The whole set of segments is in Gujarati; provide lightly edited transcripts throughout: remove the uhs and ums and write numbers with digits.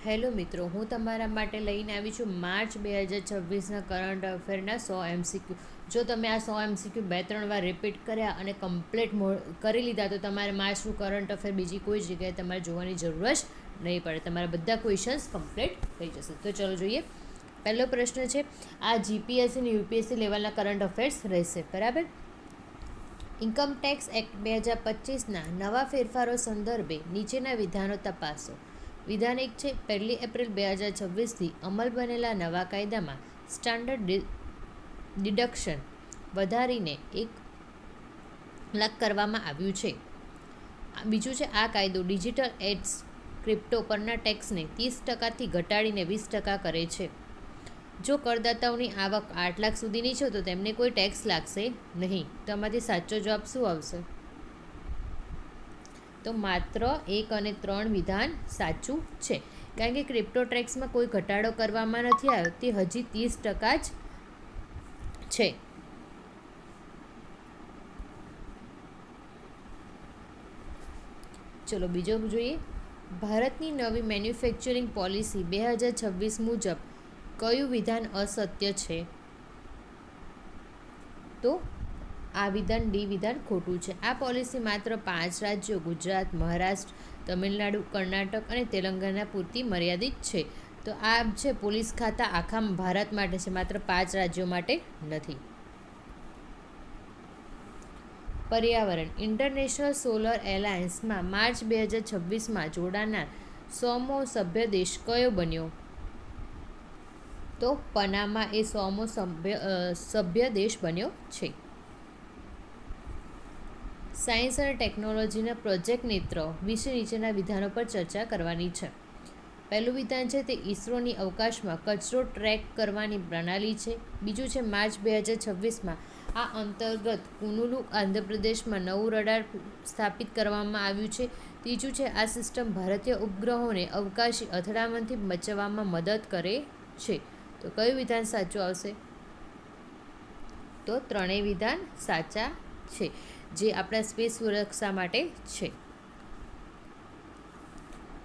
હેલો મિત્રો, હું તમારા માટે લઈને આવી છું માર્ચ 2026ના કરંટ અફેરના 100 MCQ. જો તમે આ 100 MCQ 2-3 વાર રિપીટ કર્યા અને કમ્પ્લીટ કરી લીધા તો તમારે માર્ચનું કરંટ અફેર બીજી કોઈ જગ્યાએ તમારે જોવાની જરૂર જ નહીં પડે. તમારા બધા ક્વેશ્ચન્સ કમ્પ્લીટ થઈ જશે. તો ચલો જોઈએ. પહેલો પ્રશ્ન છે, આ જીપીએસસી અને યુપીએસસી લેવલના કરંટ અફેર્સ રહેશે. બરાબર. ઇન્કમ ટેક્સ એક્ટ 2025ના નવા ફેરફારો સંદર્ભે નીચેના વિધાનો તપાસો. વિધાન 1 છે, 1 એપ્રિલ 2026થી અમલ બનેલા નવા કાયદામાં સ્ટાન્ડર્ડ ડિડક્શન વધારીને 1 લાખ કરવામાં આવ્યું છે. બીજું છે, આ કાયદો ડિજિટલ એડ્સ ક્રિપ્ટો પરના ટેક્સને 30%થી ઘટાડીને 20% કરે છે. જો કરદાતાઓની આવક 8 લાખ સુધીની છે તો તેમને કોઈ ટેક્સ લાગશે નહીં. તો આમાંથી સાચો જવાબ શું આવશે? તો માત્ર 1 અને 3 વિધાન સાચું છે, કારણ કે ક્રિપ્ટો ટેક્સમાં કોઈ ઘટાડો કરવામાં નથી આવ્યો, તે હજી 30% જ છે. ચલો બીજો જોઈએ. ભારતની નવી મેન્યુફેક્ચરિંગ પોલિસી 2026 મુજબ કયું વિધાન અસત્ય છે? તો આ વિધાન ડી વિધાન ખોટું છે. આ પોલિસી માત્ર 5 રાજ્યો ગુજરાત, મહારાષ્ટ્ર, તમિલનાડુ, કર્ણાટક અને તેલંગાણા પૂરતી મર્યાદિત છે. તો આ છે પોલીસ ખાતા આખા ભારત માટે છે, માત્ર 5 રાજ્યો માટે નથી. પર્યાવરણ. ઇન્ટરનેશનલ સોલર એલાયન્સમાં માર્ચ 2026માં જોડાનાર 100મો સભ્ય દેશ કયો બન્યો? તો પનામા એ 100મો સભ્ય દેશ બન્યો છે. સાયન્સ અને ટેકનોલોજીના પ્રોજેક્ટ નેત્ર વિશે નીચેના વિધાનો પર ચર્ચા કરવાની છે. પહેલું વિધાન છે તે ઇસરોની અવકાશમાં કચરો ટ્રેક કરવાની પ્રણાલી છે. બીજું છે માર્ચ 2026માં આ અંતર્ગત કુનુલુ આંધ્રપ્રદેશમાં નવું રડાર સ્થાપિત કરવામાં આવ્યું છે. ત્રીજું છે આ સિસ્ટમ ભારતીય ઉપગ્રહોને અવકાશી અથડામણથી બચાવવામાં મદદ કરે છે. તો કયું વિધાન સાચું આવશે? તો ત્રણેય વિધાન સાચા છે, જે આપણા સ્પેસ સુરક્ષા માટે છે.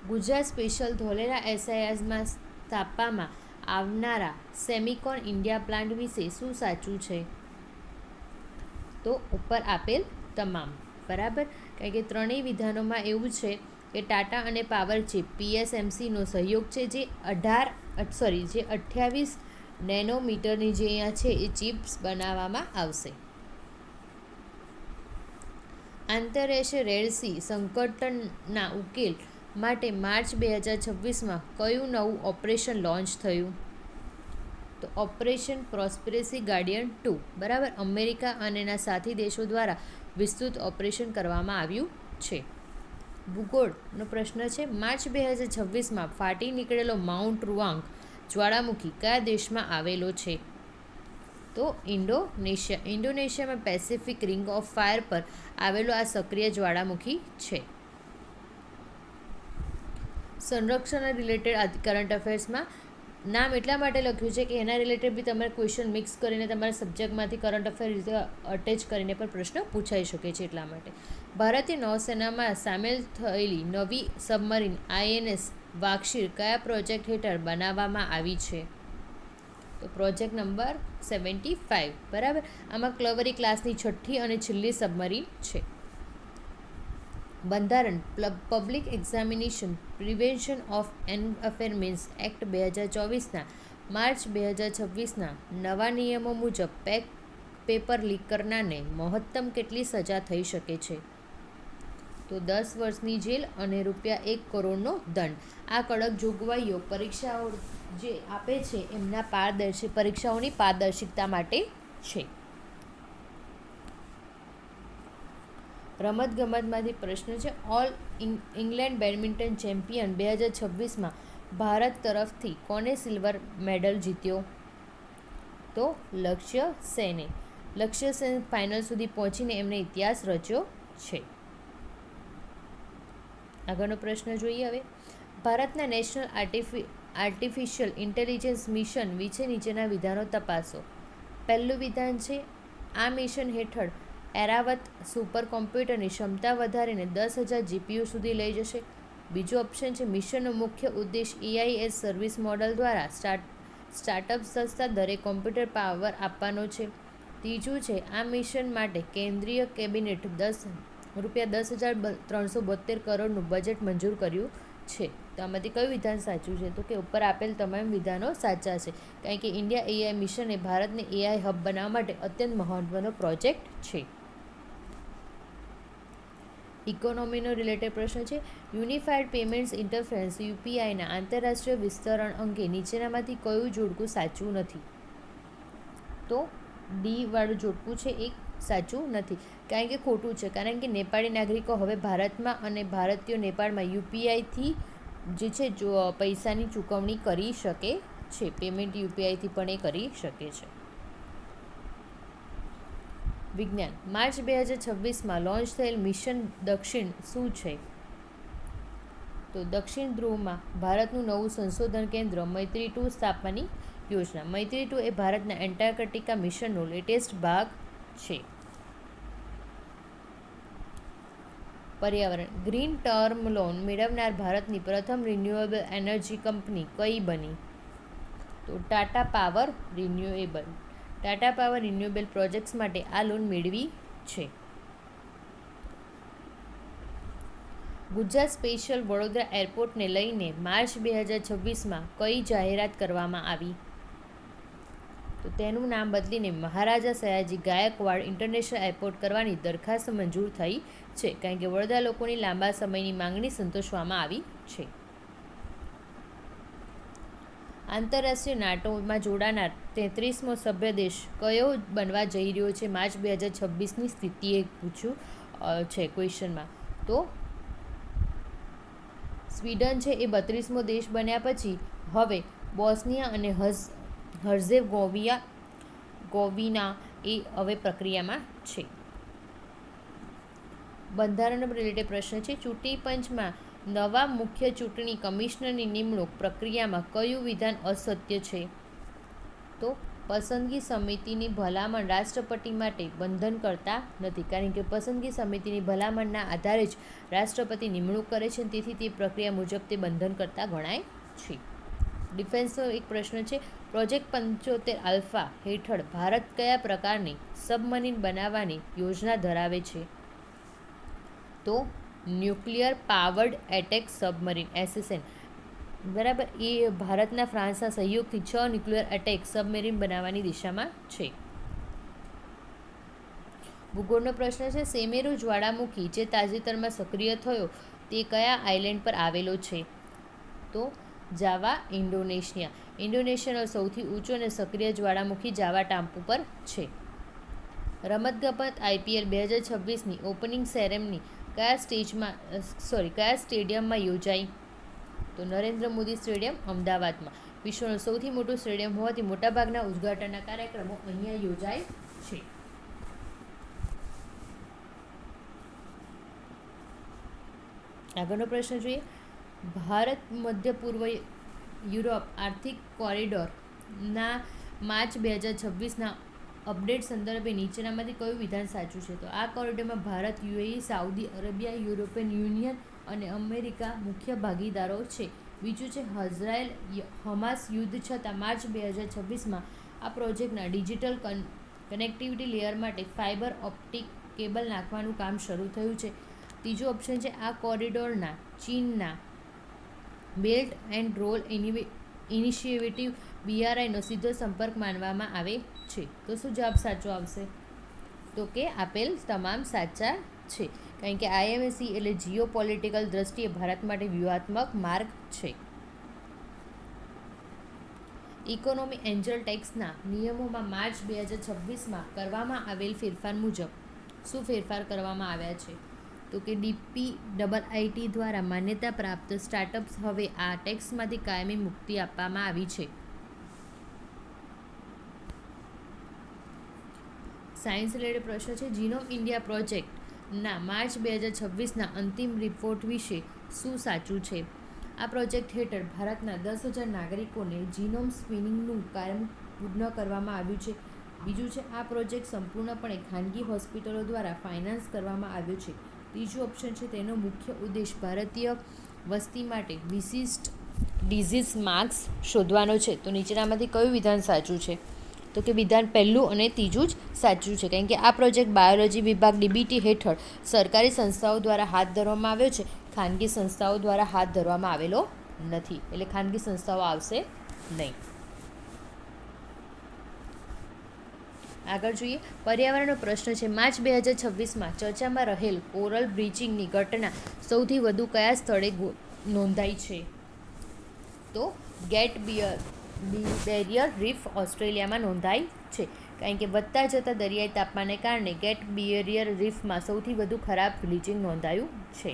ગુજરાત સ્પેશિયલ ધોલેરા એસઆઈઆરમાં સ્થાપવામાં આવનારા સેમિકોન ઇન્ડિયા પ્લાન્ટ વિશે શું સાચું છે? તો ઉપર આપેલ તમામ. બરાબર, કારણ કે ત્રણેય વિધાનોમાં એવું છે કે ટાટા અને પાવર ચીપ પીએસએમસીનો સહયોગ છે, જે 28 નેનોમીટરની જે અહીંયા છે એ ચિપ્સ બનાવવામાં આવશે. આંતરરાષ્ટ્રીય રેડ સી સંકટના ઉકેલ માટે માર્ચ 2026માં કયું નવું ઓપરેશન લોન્ચ થયું? તો ઓપરેશન પ્રોસ્પેરસી ગાર્ડિયન 2. બરાબર, અમેરિકા અને એના સાથી દેશો દ્વારા વિસ્તૃત ઓપરેશન કરવામાં આવ્યું છે. ભૂગોળનો પ્રશ્ન છે, માર્ચ 2026માં ફાટી નીકળેલો માઉન્ટ રૂઆંગ જ્વાળામુખી કયા દેશમાં આવેલો છે? તો ઇન્ડોનેશિયા. ઇન્ડોનેશિયામાં પેસિફિક રિંગ ઓફ ફાયર પર આવેલો આ સક્રિય જ્વાળામુખી છે. સંરક્ષણ રિલેટેડ કરંટ અફેર્સમાં નામ એટલા માટે લખ્યું છે કે એના રિલેટેડ બી તમારે ક્વેશ્ચન મિક્સ કરીને તમારા સબ્જેક્ટમાંથી કરંટ અફેર રીતે અટેચ કરીને પણ પ્રશ્ન પૂછાઈ શકે છે. એટલા માટે ભારતીય નૌસેનામાં સામેલ થયેલી નવી સબમરીન આઈએનએસ વાક્ષીર કયા પ્રોજેક્ટ હેઠળ બનાવવામાં આવી છે? તો પ્રોજેક્ટ નંબર 75. બરાબર, આમાં ક્લવરી ક્લાસની 6ઠ્ઠી અને છેલ્લી સબમરીન છે. બંધારણ public examination prevention of unfair means act 2024ના માર્ચ 2026ના નવા નિયમો મુજબ પેપર લીક કરનારને મહત્તમ કેટલી સજા થઈ શકે છે? તો 10 વર્ષની જેલ અને ₹1 કરોડનો દંડ. આ કડક જોગવાઈઓ પરીક્ષાઓ જે આપે છે એમના પરીક્ષાઓની પારદર્શિકતા માટે છે. રમતગમતમાંથી પ્રશ્ન છે, ઓલ ઇંગ્લેન્ડ બેડમિન્ટન ચેમ્પિયન 2026માં ભારત તરફથી કોને સિલ્વર મેડલ જીત્યો? તો લક્ષ્ય સેને. લક્ષ્ય સેન ફાઇનલ સુધી પહોંચીને એમને ઇતિહાસ રચ્યો છે. આગળનો પ્રશ્ન જોઈએ હવે. ભારતના નેશનલ આર્ટિફિશિયલ ઇન્ટેલિજન્સ મિશન વિશે નીચેના વિધાનો તપાસો. પહેલું વિધાન છે, આ મિશન હેઠળ એરાવત સુપર કોમ્પ્યુટરની ક્ષમતા વધારીને 10,000 જીપીયુ સુધી લઈ જશે. બીજો ઓપ્શન છે મિશનનો મુખ્ય ઉદ્દેશ EIS સર્વિસ મોડલ દ્વારા સ્ટાર્ટઅપ સસ્તા દરે કોમ્પ્યુટર પાવર આપવાનો છે. ત્રીજું છે આ મિશન માટે કેન્દ્રીય કેબિનેટ ₹10,372 કરોડનું બજેટ મંજૂર કર્યું છે. તો આમાંથી કયું વિધાન સાચું છે? તો કે ઉપર આપેલ તમામ વિધાનો સાચા છે, કારણ કે ઇન્ડિયા AI મિશન એ ભારતને AI હબ બનાવવા માટે અત્યંત મહત્વનો પ્રોજેક્ટ છે. ઇકોનોમીનો રિલેટેડ પ્રશ્ન છે યુનિફાઈડ પેમેન્ટ્સ ઇન્ટરફેસ UPIના આંતરરાષ્ટ્રીય વિસ્તરણ અંગે નીચેનામાંથી કયું જોડકું સાચું નથી? તો ડી વાળું જોડકું છે એક સાચું નથી, કારણ કે ખોટું છે, કારણ કે નેપાળી નાગરિકો હવે ભારતમાં અને ભારતીયો નેપાળમાં UPIથી જે છે પૈસાની ચૂકવણી કરી શકે છે. પેમેન્ટ UPIથી પણ એ કરી શકે છે. વિજ્ઞાન. માર્ચ 2026માં લોન્ચ થયેલ મિશન દક્ષિણ શું છે? તો દક્ષિણ ધ્રુવમાં ભારતનું નવું સંશોધન કેન્દ્ર મૈત્રી-2 સ્થાપવાની યોજના. મૈત્રી-2 એ ભારતના એન્ટાર્કટિકા મિશનનો લેટેસ્ટ ભાગ છે. પર્યાવરણ. ગ્રીન ટર્મ લોન મેળવનાર ભારતની પ્રથમ રિન્યુએબલ એનર્જી કંપની કઈ બની? તો ટાટા પાવર રિન્યુએબલ પ્રોજેક્ટ્સ માટે આ લોન મેળવી છે. ગુજરાત સ્પેશિયલ વડોદરા એરપોર્ટને લઈને માર્ચ 2026માં કઈ જાહેરાત કરવામાં આવી? તો તેનું નામ બદલીને મહારાજા સયાજી ગાયકવાડ ઇન્ટરનેશનલ એરપોર્ટ કરવાની દરખાસ્ત મંજૂર થઈ છે, કારણ કે વડોદરા લોકોની લાંબા સમયની માંગણી સંતોષવામાં આવી છે. આંતરરાષ્ટ્રીય નાટોમાં જોડાનાર 33મો સભ્ય દેશ કયો બનવા જઈ રહ્યો છે માર્ચ 2026ની સ્થિતિએ પૂછ્યું છે ક્વેશ્ચનમાં? તો સ્વીડન છે એ 32મો દેશ બન્યા પછી હવે બોસ્નિયા અને હર્ઝેગોવિના એ હવે પ્રક્રિયામાં છે. બંધારણ રિલેટેડ પ્રશ્ન છે ચૂંટણી પંચમાં નવા મુખ્ય ચૂંટણી કમિશનરની નિમણૂક પ્રક્રિયામાં કયું વિધાન અસત્ય છે? તો પસંદગી સમિતિની ભલામણ રાષ્ટ્રપતિ માટે બંધન કરતા નથી, કારણ કે પસંદગી સમિતિની ભલામણના આધારે જ રાષ્ટ્રપતિ નિમણૂક કરે છે, તેથી તે પ્રક્રિયા મુજબ તે બંધન કરતા ગણાય છે. ડિફેન્સનો એક પ્રશ્ન છે પ્રોજેક્ટ 75 આલ્ફા હેઠળ ભારત કયા પ્રકારની સબમરીન બનાવવાની યોજના ધરાવે છે? તો nuclear powered attack submarine SSN બરાબર એ ભારતના ફ્રાન્સના સહયોગથી 6 ન્યુક્લિયર એટેક સબમરીન બનાવવાની દિશામાં છે. ભૂગોળનો પ્રશ્ન છે સેમેરુ જ્વાળામુખી જે તાજેતરમાં સક્રિય થયો તે કયા આઇલેન્ડ પર આવેલો છે? તો જાવા ઇન્ડોનેશિયાનો સૌથી ઊંચો અને સક્રિય જ્વાળામુખી જાવા ટાપુ પર છે. રમતગમત IPL 2026ની ઓપનિંગ સેરેમની કયા સ્ટેડિયમમાં યોજાઈ? તો નરેન્દ્ર મોદી સ્ટેડિયમ અમદાવાદમાં. વિશ્વનું સૌથી મોટું સ્ટેડિયમ હોવાથી મોટાભાગના ઉદ્ઘાટનના કાર્યક્રમો અહીંયા યોજાય છે. આગળનો પ્રશ્ન જોઈએ ભારત મધ્ય પૂર્વ યુરોપ આર્થિક કોરિડોરના માર્ચ 2026ના અપડેટ સંદર્ભે નીચેનામાંથી કયું વિધાન સાચું છે? તો આ કોરિડોરમાં Bharat, UAE, Saudi Arabia, European Union અને અમેરિકા મુખ્ય ભાગીદારો છે. બીજું છે ઇઝરાયલ હમાસ યુદ્ધ છતાં માર્ચ 2026માં આ પ્રોજેક્ટના ડિજિટલ કનેક્ટિવિટી લેયર માટે ફાઇબર ઓપ્ટિક કેબલ નાખવાનું કામ શરૂ થયું છે. ત્રીજો ઓપ્શન છે આ કોરિડોરના ચીનના બેલ્ટ એન્ડ રોડ ઇનિશિયેટિવ BRIનો સીધો સંપર્ક માનવામાં આવે છે. તો શું જવાબ સાચો આવશે? તો કે આપેલ તમામ સાચા છે, કારણ કે IMEC એટલે જીઓ પોલિટિકલ દ્રષ્ટિએ ભારત માટે વ્યૂહાત્મક માર્ગ છે. ઇકોનોમી એન્જલ ટેક્સના નિયમોમાં માર્ચ 2026માં કરવામાં આવેલ ફેરફાર મુજબ શું ફેરફાર કરવામાં આવ્યા છે? તો કે DPIIT દ્વારા માન્યતા પ્રાપ્ત સ્ટાર્ટઅપ્સ હવે આ ટેક્સમાંથી કાયમી મુક્તિ આપવામાં આવી છે. સાયન્સ રિલેટેડ પ્રશ્ન છે જીનોમ ઇન્ડિયા પ્રોજેક્ટના માર્ચ 2026ના અંતિમ રિપોર્ટ વિશે શું સાચું છે? આ પ્રોજેક્ટ હેઠળ ભારતના 10,000 નાગરિકોને જીનોમ સ્ક્રીનિંગનું કાર્ય પૂર્ણ કરવામાં આવ્યું છે. બીજું છે આ પ્રોજેક્ટ સંપૂર્ણપણે ખાનગી હોસ્પિટલો દ્વારા ફાઇનાન્સ કરવામાં આવ્યો છે. ત્રીજું ઓપ્શન છે તેનો મુખ્ય ઉદ્દેશ ભારતીય વસ્તી માટે વિશિષ્ટ ડિઝીઝ માર્ક્સ શોધવાનો છે, તો નીચેનામાંથી કયું વિધાન સાચું છે? તો કે વિધાન પહેલું અને ત્રીજું જ સાચું છે, કારણ કે આ પ્રોજેક્ટ બાયોલોજી વિભાગ DBT હેઠળ સરકારી સંસ્થાઓ દ્વારા હાથ ધરવામાં આવ્યો છે, ખાનગી સંસ્થાઓ દ્વારા હાથ ધરવામાં આવેલો નથી, એટલે ખાનગી સંસ્થાઓ આવશે નહીં. આગળ જોઈએ, પર્યાવરણનો પ્રશ્ન છે. માર્ચ 2026માં ચર્ચામાં રહેલ કોરલ બ્લીચિંગની ઘટના સૌથી વધુ કયા સ્થળે નોંધાઈ છે? તો ગેટ બેરિયર રીફ ઓસ્ટ્રેલિયામાં નોંધાઈ છે, કારણ કે વધતા જતા દરિયાઈ તાપમાનને કારણે ગેટ બેરિયર રીફમાં સૌથી વધુ ખરાબ બ્લીચિંગ નોંધાયું છે.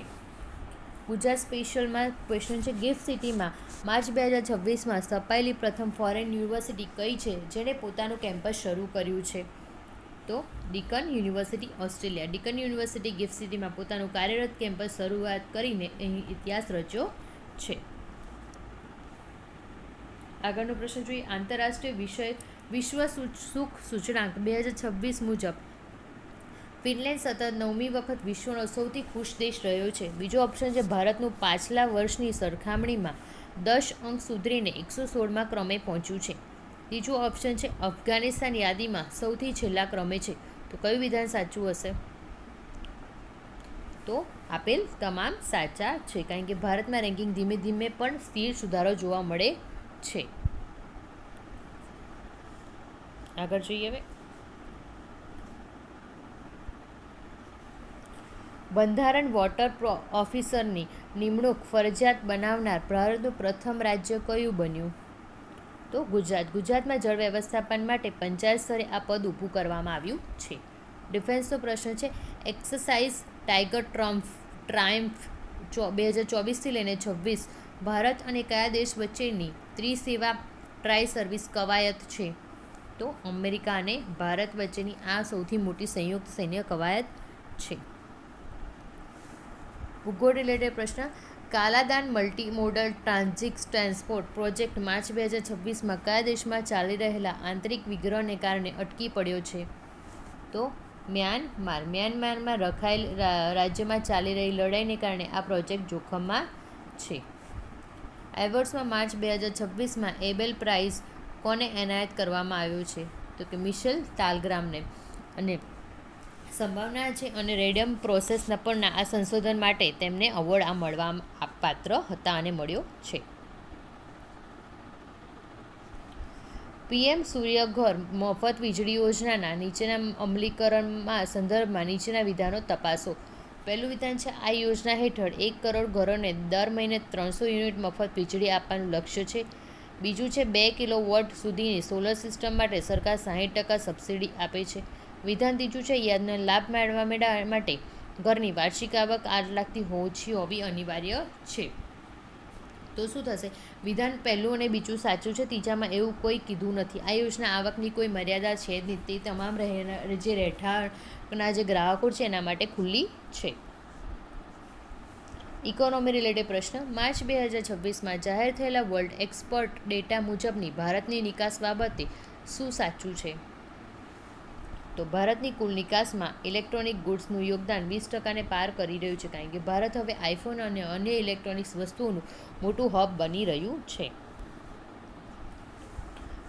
ગુજરાત સ્પેશિયલમાં ક્વેશ્ચન છે. ગિફ્ટ સિટીમાં માર્ચ 2026માં સ્થપાયેલી પ્રથમ ફોરેન યુનિવર્સિટી કઈ છે જેણે પોતાનું કેમ્પસ શરૂ કર્યું છે? તો ડીકન યુનિવર્સિટી ઓસ્ટ્રેલિયા. ડીકન યુનિવર્સિટી ગિફ્ટ સિટીમાં પોતાનું કાર્યરત કેમ્પસ શરૂઆત કરીને અહીં ઇતિહાસ રચ્યો છે. આગળનો પ્રશ્ન જોઈએ. આંતરરાષ્ટ્રીય વિશ્વ સુખ સૂચકાંક 2026 મુજબ ફિનલેન્ડ સતત 9મી વખત વિશ્વનો સૌથી ખુશ દેશ રહ્યો છે. બીજો ઓપ્શન છે ભારતનું પાછલા વર્ષની સરખામણીમાં 10 અંક સુધરીને 116મા ક્રમે પહોંચ્યું છે. ત્રીજો ઓપ્શન છે અફઘાનિસ્તાન યાદીમાં સૌથી છેલ્લા ક્રમે છે. તો કયું વિધાન સાચું હશે? તો આપેલ તમામ સાચા છે, કારણ કે ભારતમાં રેન્કિંગ ધીમે ધીમે પણ સ્થિર સુધારો જોવા મળે છે. આગળ જોઈએ હવે. બંધારણ વોટર ઓફિસરની નિમણૂક ફરજિયાત બનાવનાર ભારતનું પ્રથમ રાજ્ય કયું બન્યું? તો ગુજરાત. ગુજરાતમાં જળ વ્યવસ્થાપન માટે પંચાયત સ્તરે આ પદ ઊભું કરવામાં આવ્યું છે. ડિફેન્સનો પ્રશ્ન છે. એક્સરસાઇઝ ટાઈગર ટ્રાયમ્ફ 2024થી લઈને 26 ભારત અને કયા દેશ વચ્ચેની ત્રિસેવા ટ્રાય સર્વિસ કવાયત છે? તો અમેરિકા અને ભારત વચ્ચેની આ સૌથી મોટી સંયુક્ત સૈન્ય કવાયત છે. ભૂગોળ રિલેટેડ પ્રશ્ન. કાલાદાન મલ્ટીમોડલ ટ્રાન્સપોર્ટ પ્રોજેક્ટ માર્ચ 2026માં કયા દેશમાં ચાલી રહેલા આંતરિક વિગ્રહને કારણે અટકી પડ્યો છે? તો મ્યાનમાર. મ્યાનમારમાં રખાઈલ રાજ્યમાં ચાલી રહેલી લડાઈને કારણે આ પ્રોજેક્ટ જોખમમાં છે. એવોર્ડ્સમાં માર્ચ 2026માં એબેલ પ્રાઇઝ કોને એનાયત કરવામાં આવ્યો છે? તો કે મિશેલ તાલગ્રામને. અને સંભાવના છે અને રેડિયમ પ્રોસેસના પરના આ સંશોધન માટે તેમને એવોર્ડ મળવા પાત્ર હતા અને મળ્યો છે. PM સૂર્યઘર મફત વીજળી યોજનાના નીચેના અમલીકરણમાં સંદર્ભમાં નીચેના વિધાનો તપાસો. પહેલું વિધાન છે આ યોજના હેઠળ 1 કરોડ ઘરોને દર મહિને 300 યુનિટ મફત વીજળી આપવાનું લક્ષ્ય છે. બીજું છે 2 કિલોવોટ સુધીની સોલર સિસ્ટમ માટે સરકાર 60% સબસિડી આપે છે. વિધાન ત્રીજું છે યાદનો લાભ મેળવવા માટે ઘરની વાર્ષિક આવક 8 લાખથી ઓછી હોવી અનિવાર્ય છે. તો શું થશે? વિધાન પહેલું અને બીજું સાચું છે, ત્રીજામાં એવું કોઈ કીધું નથી. આ યોજના આવકની કોઈ મર્યાદા છે જ નહીં, તે તમામ જે રહેઠાણના જે ગ્રાહકો છે એના માટે ખુલ્લી છે. ઇકોનોમી રિલેટેડ પ્રશ્ન. માર્ચ 2026માં જાહેર થયેલા વર્લ્ડ એક્સપોર્ટ ડેટા મુજબની ભારતની નિકાસ બાબતે શું સાચું છે? તો ભારતની કુલ નિકાસમાં ઇલેક્ટ્રોનિક ગુડ્સનું યોગદાન 20%ને પાર કરી રહ્યું છે, કારણ કે ભારત હવે આઈફોન અને અન્ય ઇલેક્ટ્રોનિક્સ વસ્તુઓનું મોટું હબ બની રહ્યું છે.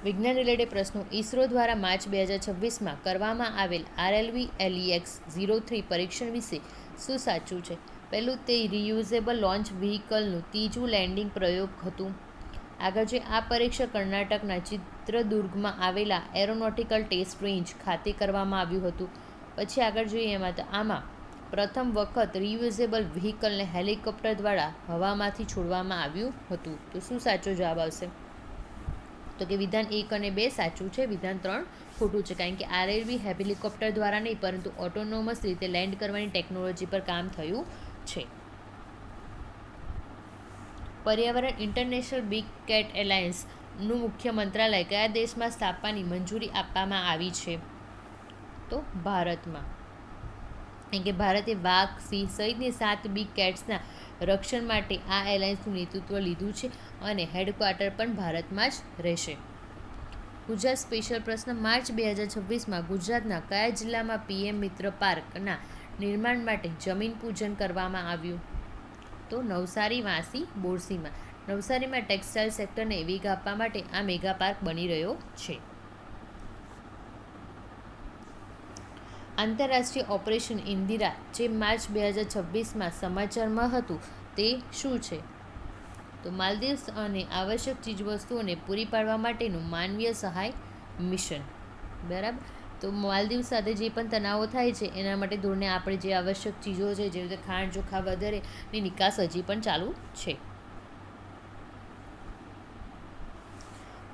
વિજ્ઞાન રિલેટેડ પ્રશ્નો. ઇસરો દ્વારા માર્ચ 2026માં કરવામાં આવેલ RLV-LEX-03 પરીક્ષણ વિશે શું સાચું છે? પહેલું, તે રિયુઝેબલ લોન્ચ વ્હીકલનું ત્રીજું લેન્ડિંગ પ્રયોગ હતું. આગળ જે આ પરીક્ષણ કર્ણાટકના ચિત્રદુર્ગમાં આવેલા એરોનોટિકલ ટેસ્ટ રેન્જ ખાતે કરવામાં આવ્યું હતું. પછી આગળ જોઈએ એમાં તો આમાં પ્રથમ વખત રિયુઝેબલ વ્હીકલને હેલિકોપ્ટર દ્વારા હવામાંથી છોડવામાં આવ્યું હતું. તો શું સાચો જવાબ આવશે? તો કે વિધાન 1 અને 2 સાચું છે, વિધાન 3 ખોટું છે, કારણ કે RLV હેલિકોપ્ટર દ્વારા નહીં પરંતુ ઓટોનોમસ રીતે લેન્ડ કરવાની ટેકનોલોજી પર કામ થયું છે. પર્યાવરણ ઇન્ટરનેશનલ બિગ કેટ એલાયન્સનું મુખ્ય મંત્રાલય કયા દેશમાં સ્થાપવાની મંજૂરી આપવામાં આવી છે? તો ભારતમાં, કારણ કે ભારતે વાઘ, સિંહ સહિતની 7 બિગ કેટ્સના રક્ષણ માટે આ એલાયન્સનું નેતૃત્વ લીધું છે અને હેડક્વાર્ટર પણ ભારતમાં જ રહેશે. ગુજરાત સ્પેશિયલ પ્રશ્ન. માર્ચ 2026માં ગુજરાતના કયા જિલ્લામાં PM મિત્ર પાર્કના નિર્માણ માટે જમીન પૂજન કરવામાં આવ્યું? તો નવસારી, વાંસી, બોરસીમાં. નવસારીમાં ટેક્સટાઇલ સેક્ટરને વેગ આપવા માટે આ મેગા પાર્ક બની રહ્યો છે. આંતરરાષ્ટ્રીય ઓપરેશન ઇન્દિરા જે માર્ચ 2026માં સમાચારમાં હતું તે શું છે? તો માલદીવ્સ અને આવશ્યક ચીજવસ્તુઓને પૂરી પાડવા માટેનું માનવીય સહાય મિશન. બરાબર. તો માલદીવ સાથે જે પણ તણાવો થાય છે એના માટે ધોરણે આપણે જે આવશ્યક ચીજો છે જેવી રીતે ખાંડ, ચોખા વગેરેની નિકાસ હજી પણ ચાલુ છે.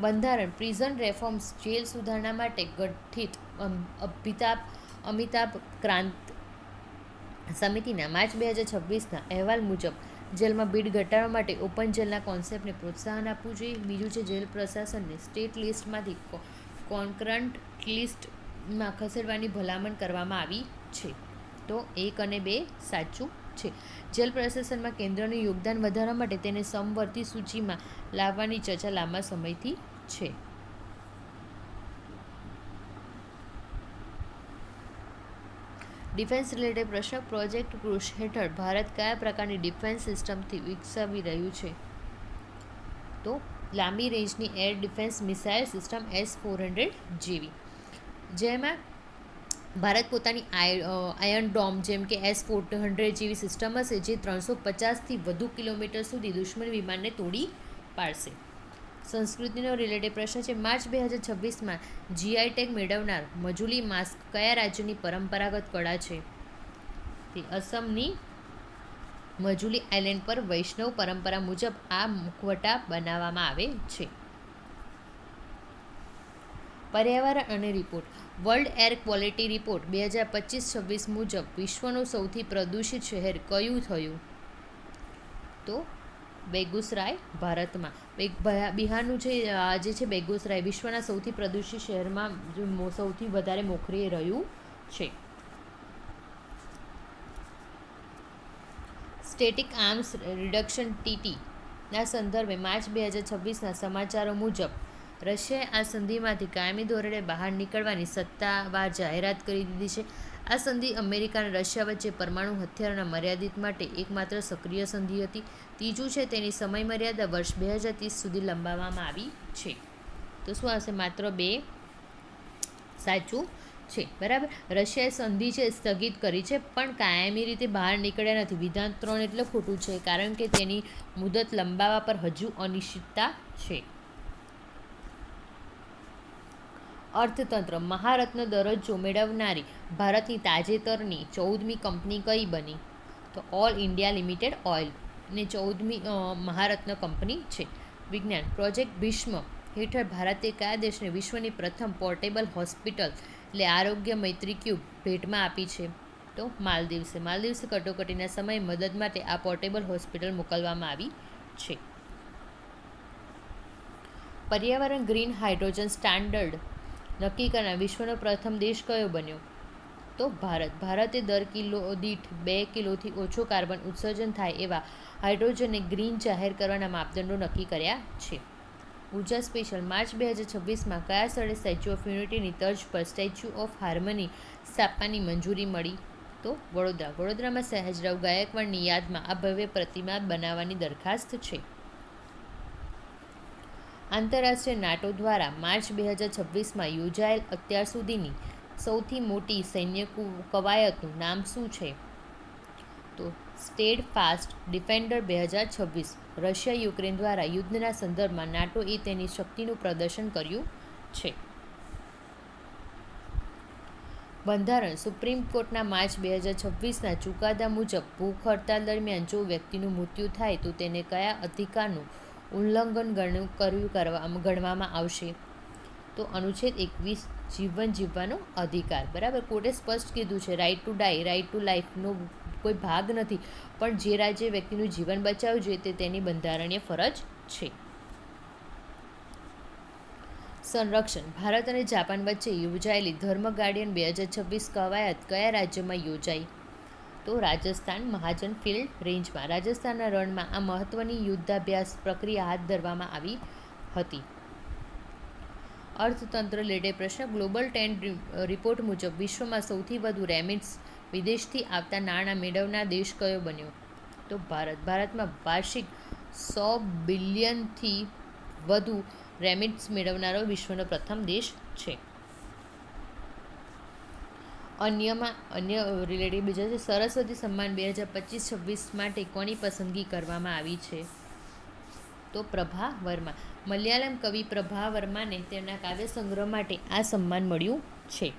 બંધારણ પ્રિઝન રેફોર્મ્સ જેલ સુધારણા માટે ગઠિત અમિતાભ કાંત સમિતિના માર્ચ 2026ના અહેવાલ મુજબ જેલમાં ભીડ ઘટાડવા માટે ઓપન જેલના કોન્સેપ્ટને પ્રોત્સાહન આપવું જોઈએ. બીજું છે જેલ પ્રશાસનને સ્ટેટ લિસ્ટમાંથી કોન્કરન્ટ લિસ્ટમાં ખસેડવાની ભલામણ કરવામાં આવી છે. તો 1 અને 2 સાચું છે. જેલ પ્રશાસનમાં કેન્દ્રનું યોગદાન વધારવા માટે તેને સમવર્તી સૂચિમાં લાવવાની ચર્ચા લાંબા સમયથી છે. ડિફેન્સ રિલેટેડ પ્રશ્ન. પ્રોજેક્ટ કૃષ હેઠળ ભારત કયા પ્રકારની ડિફેન્સ સિસ્ટમથી વિકસાવી રહ્યું છે? તો લાંબી રેન્જની air defence missile system S-400 જેવી, જેમાં ભારત પોતાની આયર્ન ડોમ જેમ કે S-400 જેવી સિસ્ટમ હશે જે 350થી વધુ કિલોમીટર સુધી દુશ્મન વિમાનને તોડી પાડશે. સંસ્કૃતિનો રિલેટેડ પ્રશ્ન છે. માર્ચ 2026માં GI ટેગ મેળવનાર મજુલી માસ્ક કયા રાજ્યની પરંપરાગત કળા છે? તે અસમની મજુલી આઇલેન્ડ પર વૈષ્ણવ પરંપરા મુજબ આ મુખવટા બનાવવામાં આવે છે. પર્યાવરણ અને report. World air quality report 2025-26 મુજબ વિશ્વનું સૌથી પ્રદૂષિત શહેર કયું થયું? તો બેગુસરાય ભારતમાં. બિહારનું જે છે બેગુસરાય વિશ્વના સૌથી પ્રદૂષિત શહેરમાં સૌથી વધારે મોખરે રહ્યું છે. સ્ટેટિક આર્મ્સ રિડક્શન TT ના સંદર્ભે માર્ચ 2026ના સમાચારો મુજબ રશિયાએ આ સંધિમાંથી કાયમી ધોરણે બહાર નીકળવાની સત્તાવાર જાહેરાત કરી દીધી છે. આ સંધિ અમેરિકા અને રશિયા વચ્ચે પરમાણુ હથિયારોના મર્યાદિત માટે એકમાત્ર સક્રિય સંધિ હતી. ત્રીજું છે તેની સમયમર્યાદા વર્ષ 2030 સુધી લંબાવવામાં આવી છે. તો શું આવશે? માત્ર 2 સાચું છે. બરાબર. રશિયાએ સંધિ છે સ્થગિત કરી છે પણ કાયમી રીતે બહાર નીકળ્યા નથી. વિધાન 3 એટલે ખોટું છે કારણ કે તેની મુદત લંબાવવા પર હજુ અનિશ્ચિતતા છે. અર્થતંત્ર. મહારત્ન દરજ્જો મેળવનારી ભારતની તાજેતરની 14મી કંપની કઈ બની? તો ઓલ ઇન્ડિયા લિમિટેડ ઓઇલ ને 14મી મહારત્ન કંપની છે. વિજ્ઞાન. પ્રોજેક્ટ ભીષ્મ હેઠળ ભારતે કયા દેશને વિશ્વની પ્રથમ પોર્ટેબલ હોસ્પિટલ એટલે આરોગ્ય મૈત્રી ક્યુબ ભેટમાં આપી છે? તો માલદીવ્સે. માલદીવ્સે કટોકટીના સમયે મદદ માટે આ પોર્ટેબલ હોસ્પિટલ મોકલવામાં આવી છે. પર્યાવરણ ગ્રીન હાઇડ્રોજન સ્ટાન્ડર્ડ નક્કી કરનાર વિશ્વનો પ્રથમ દેશ કયો બન્યો? તો ભારત. ભારતે દર કિલો દીઠ 2 કિલોથી ઓછો કાર્બન ઉત્સર્જન થાય એવા હાઇડ્રોજનને ગ્રીન જાહેર કરવાના માપદંડો નક્કી કર્યા છે. ઉર્જા સ્પેશિયલ. માર્ચ 2026માં કયા સ્થળે સ્ટેચ્યુ ઓફ યુનિટીની તર્જ પર સ્ટેચ્યુ ઓફ હાર્મની સ્થાપવાની મંજૂરી મળી? તો વડોદરા. વડોદરામાં સયાજીરાવ ગાયકવાડની યાદમાં આ ભવ્ય પ્રતિમા બનાવવાની દરખાસ્ત છે. આંતરરાષ્ટ્રીય નાટો દ્વારા માર્ચ 2026માં યોજાયેલ અત્યાર સુધીની સૌથી મોટી સૈન્ય કવાયતનું નામ શું છે? તો stayed fast defender 2026. Russia Ukraine દ્વારા યુદ્ધના સંદર્ભમાં નાટોએ તેની શક્તિનું પ્રદર્શન કર્યું છે. બંધારણ. સુપ્રીમ કોર્ટના માર્ચ 2026ના ચુકાદા મુજબ ભૂખ હડતાલ દરમિયાન જો વ્યક્તિનું મૃત્યુ થાય તો તેને કયા અધિકારનું ઉલ્લંઘન ગણવામાં આવશે? તો અનુચ્છેદ 21 જીવન જીવવાનો અધિકાર. બરાબર. કોર્ટે સ્પષ્ટ કીધું છે right to die, right to લાઈફનો કોઈ ભાગ નથી પણ જે રાજ્ય વ્યક્તિનું જીવન બચાવવું જોઈએ તે તેની બંધારણીય ફરજ છે. સંરક્ષણ. ભારત અને જાપાન વચ્ચે યોજાયેલી ધર્મ ગાર્ડિયન 2026 કવાયત કયા રાજ્યમાં યોજાઈ? તો રાજસ્થાન મહાજન ફિલ્ડ રેન્જમાં. રાજસ્થાનના રણમાં આ મહત્વની યુદ્ધાભ્યાસ પ્રક્રિયા હાથ ધરવામાં આવી હતી. અર્થતંત્ર રિલેટેડ પ્રશ્ન. ગ્લોબલ 10 રિપોર્ટ મુજબ વિશ્વમાં સૌથી વધુ રેમિટ્સ વિદેશથી આવતા નાણાં મેળવનાર દેશ કયો બન્યો? તો ભારતમાં વાર્ષિક 100 બિલિયનથી વધુ રેમિટ્સ મેળવનારો વિશ્વનો પ્રથમ દેશ છે. અન્ય રિલેટેડ બીજા છે સરસ્વતી સન્માન 2025-26 માટે કોની પસંદગી કરવામાં આવી છે? તો પ્રભા વર્મા. મલયાલમ કવિ પ્રભા વર્માને તેમના કાવ્ય સંગ્રહ માટે આ સન્માન મળ્યું છે.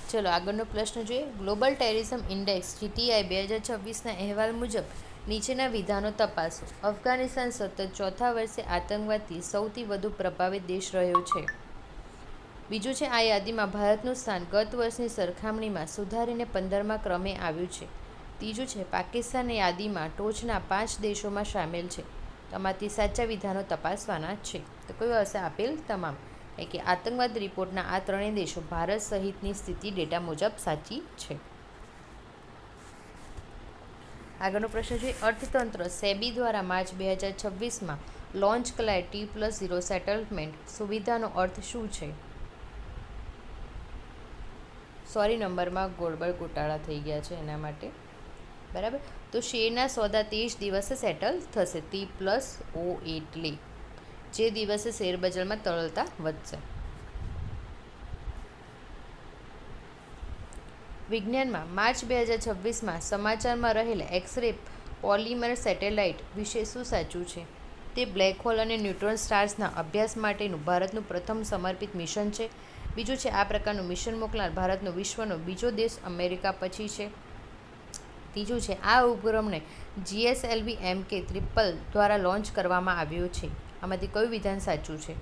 ચલો આગળનો પ્રશ્ન જોઈએ. ગ્લોબલ ટેરરિઝમ ઇન્ડેક્સ GTI 2026ના અહેવાલ મુજબ નીચેના વિધાનો તપાસો. અફઘાનિસ્તાન સતત ચોથા વર્ષે આતંકવાદથી સૌથી વધુ પ્રભાવિત દેશ રહ્યો છે. બીજું છે આ યાદીમાં ભારતનું સ્થાન ગત વર્ષની સરખામણીમાં સુધારીને 15મા ક્રમે આવ્યું છે. ત્રીજું છે પાકિસ્તાન યાદીમાં ટોચના 5 દેશોમાં સામેલ છે. આમાંથી સાચા વિધાનો તપાસવાના છે. તો કયું હશે? આપેલ તમામ. કે આતંકવાદ રિપોર્ટના આ ત્રણેય દેશો ભારત સહિતની સ્થિતિ ડેટા મુજબ સાચી છે. આગળનો પ્રશ્ન છે અર્થતંત્ર સેબી દ્વારા માર્ચ 2026માં લોન્ચ કરાયેલ T+0 સેટલમેન્ટ સુવિધાનો અર્થ શું છે? સોરી, નંબરમાં ગોટાળા થઈ ગયા છે એના માટે. બરાબર. તો શેરના સોદા તે જ દિવસે સેટલ થશે. T+O એટલે જે દિવસે શેરબજારમાં તરલતા વધશે. વિજ્ઞાનમાં માર્ચ 2026માં સમાચારમાં રહેલા એક્સ-રે પોલિમર સેટેલાઇટ વિશે શું સાચું છે? તે બ્લેક હોલ અને ન્યુટ્રોન સ્ટાર્સના અભ્યાસ માટેનું ભારતનું પ્રથમ સમર્પિત મિશન છે. બીજું છે આ પ્રકારનું મિશન મોકલનાર ભારતનો વિશ્વનો બીજો દેશ અમેરિકા પછી છે. ત્રીજું છે આ ઉપગ્રહને GSLV MK-30 દ્વારા લોન્ચ કરવામાં આવ્યો છે. આમાંથી કયું વિધાન સાચું છે?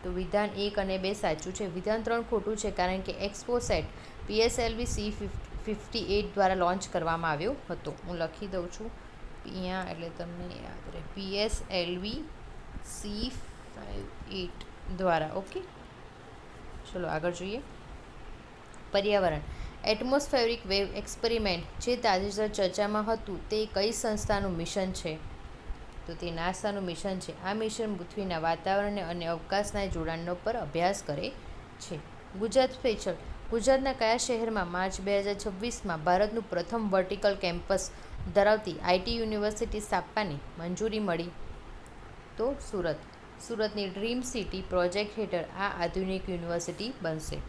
તો વિધાન 1 અને 2 સાચું છે. વિધાન 3 ખોટું છે કારણ કે એક્સપોસેટ PSLV C-58 દ્વારા લોન્ચ કરવામાં આવ્યો હતો. હું લખી દઉં છું અહીંયા એટલે તમને યાદ રહે. PSLV C-58 દ્વારા. ઓકે, ચલો આગળ જોઈએ. પર્યાવરણ. એટમોસ્ફેરિક વેવ એક્સપેરિમેન્ટ જે તાજેતર ચર્ચામાં હતું તે કઈ સંસ્થાનું મિશન છે? તો તે નાસાનું મિશન છે. આ મિશન પૃથ્વીના વાતાવરણને અને અવકાશના જોડાણો પર અભ્યાસ કરે છે. ગુજરાત સ્પેશિયલ. ગુજરાતના કયા શહેરમાં માર્ચ 2026માં ભારતનું પ્રથમ વર્ટિકલ કેમ્પસ ધરાવતી IT યુનિવર્સિટી સ્થાપવાની મંજૂરી મળી? તો સુરત. સુરતની ડ્રીમ સિટી પ્રોજેક્ટ હેઠળ આ આધુનિક યુનિવર્સિટી બનશે.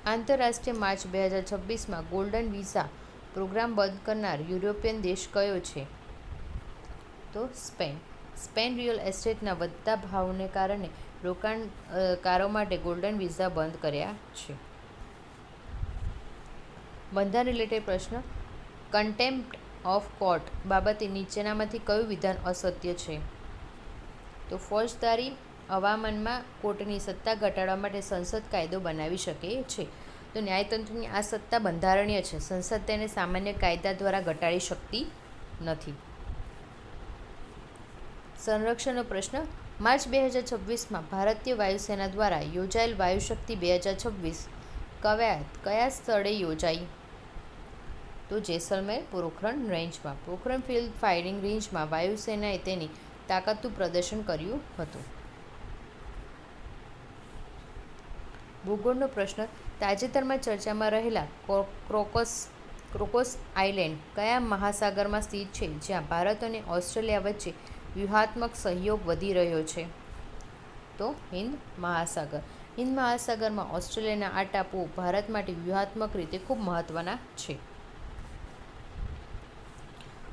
આંતરરાષ્ટ્રીય માર્ચ 2026માં ગોલ્ડન વિઝા પ્રોગ્રામ બંધ કરનાર યુરોપિયન દેશ કયો છે? તો સ્પેન. સ્પેન રિયલ એસ્ટેટના વધતા ભાવને કારણે રોકાણકારો માટે ગોલ્ડન વિઝા બંધ કર્યા છે. બંધારણ રિલેટેડ પ્રશ્ન. કન્ટેમ્પ્ટ ઓફ કોર્ટ બાબતે નીચેનામાંથી કયું વિધાન અસત્ય છે? તો ફોજદારી હવામાનમાં કોર્ટની સત્તા ઘટાડવા માટે સંસદ કાયદો બનાવી શકે છે. તો ન્યાયતંત્રની આ સત્તા બંધારણીય છે. સંસદ તેને સામાન્ય કાયદા દ્વારા ઘટાડી શકતી નથી. સંરક્ષણનો પ્રશ્ન. માર્ચ 2026માં ભારતીય વાયુસેના દ્વારા યોજાયેલ વાયુશક્તિ 2026 કયા સ્થળે યોજાઈ? તો જેસલમેર પોખરણ રેન્જમાં. પોખરણ ફિલ્ડ ફાયરિંગ રેન્જમાં વાયુસેનાએ તેની તાકાતનું પ્રદર્શન કર્યું હતું. ભૂગોળનો પ્રશ્ન. તાજેતરમાં ચર્ચામાં રહેલા ક્રોકોસ આઇલેન્ડ કયા મહાસાગરમાં સ્થિત છે જ્યાં ભારત અને ઓસ્ટ્રેલિયા વચ્ચે વ્યૂહાત્મક સહયોગ વધી રહ્યો છે? તો હિન્દ મહાસાગર. હિન્દ મહાસાગરમાં ઓસ્ટ્રેલિયાના આ ટાપુઓ ભારત માટે વ્યૂહાત્મક રીતે ખૂબ મહત્વના છે.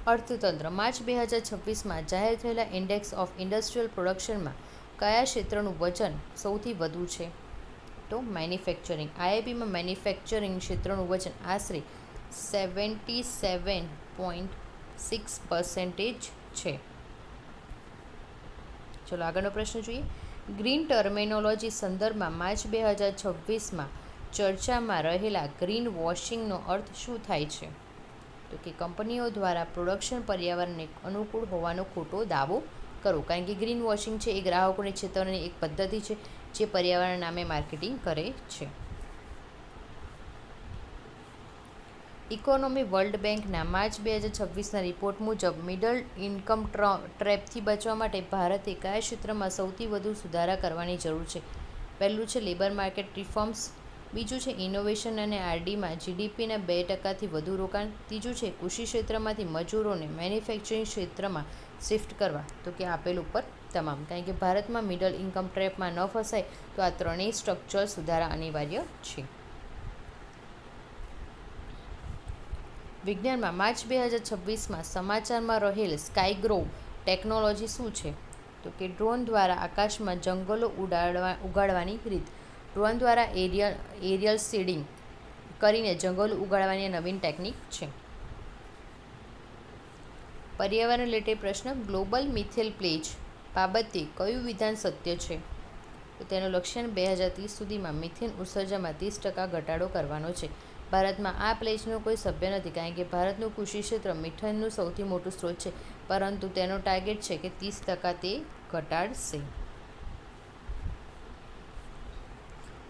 અર્થતંત્ર. માર્ચ 2026માં જાહેર થયેલા ઇન્ડેક્સ ઓફ ઇન્ડસ્ટ્રીયલ પ્રોડક્શનમાં કયા ક્ષેત્રનું વજન સૌથી વધુ છે? તો મેન્યુફેક્ચરિંગ. IIPમાં મેન્યુફેક્ચરિંગ ક્ષેત્રનું વજન આશરે 77.6% છે. ચલો આગળનો પ્રશ્ન જોઈએ. ગ્રીન ટર્મિનોલોજી સંદર્ભમાં માર્ચ 2026માં ચર્ચામાં રહેલા ગ્રીન વોશિંગનો અર્થ શું થાય છે? તો કે કંપનીઓ દ્વારા પ્રોડક્શન પર્યાવરણને અનુકૂળ હોવાનો ખોટો દાવો કરવો. કારણ કે ગ્રીન વોશિંગ છે એ ગ્રાહકોને છેતરવાની એક પદ્ધતિ છે જે પર્યાવરણ નામે માર્કેટિંગ કરે છે. ઇકોનોમી વર્લ્ડ બેંકના માર્ચ 2026ના રિપોર્ટ મુજબ મિડલ ઇન્કમ ટ્રેપથી બચવા માટે ભારતે કયા ક્ષેત્રમાં સૌથી વધુ સુધારા કરવાની જરૂર છે? પહેલું છે લેબર માર્કેટ રિફોર્મ્સ, બીજું છે ઇનોવેશન અને આરડીમાં જીડીપીના 2%થી વધુ રોકાણ. ત્રીજું છે કૃષિ ક્ષેત્રમાંથી મજૂરોને મેન્યુફેક્ચરિંગ ક્ષેત્રમાં શિફ્ટ કરવા. તો કે આપેલ ઉપર તમામ, કારણ કે ભારતમાં મિડલ ઇન્કમ ટ્રેપમાં ન ફસાય તો આ ત્રણેય સ્ટ્રક્ચર સુધારા અનિવાર્ય છે. વિજ્ઞાનમાં માર્ચ 2026માં સમાચારમાં રહેલ સ્કાયગ્રોવ ટેકનોલોજી શું છે? તો કે ડ્રોન દ્વારા આકાશમાં જંગલો ઉગાડવાની રીત. ડ્રોન દ્વારા એરિયલ સીડિંગ કરીને જંગલો ઉગાડવાની નવીન ટેકનિક છે. પર્યાવરણ રિલેટેડ પ્રશ્ન, ગ્લોબલ મિથેન પ્લેજ બાબતે કયું વિધાન સત્ય છે? તો તેનું લક્ષ્ય 2030 સુધીમાં મિથેન ઉત્સર્જનમાં 30% ઘટાડો કરવાનો છે. ભારતમાં આ પ્લેજનો કોઈ સભ્ય નથી, કારણ કે ભારતનું કૃષિ ક્ષેત્ર મિથેનનું સૌથી મોટું સ્ત્રોત છે, પરંતુ તેનો ટાર્ગેટ છે કે 30% તે ઘટાડશે.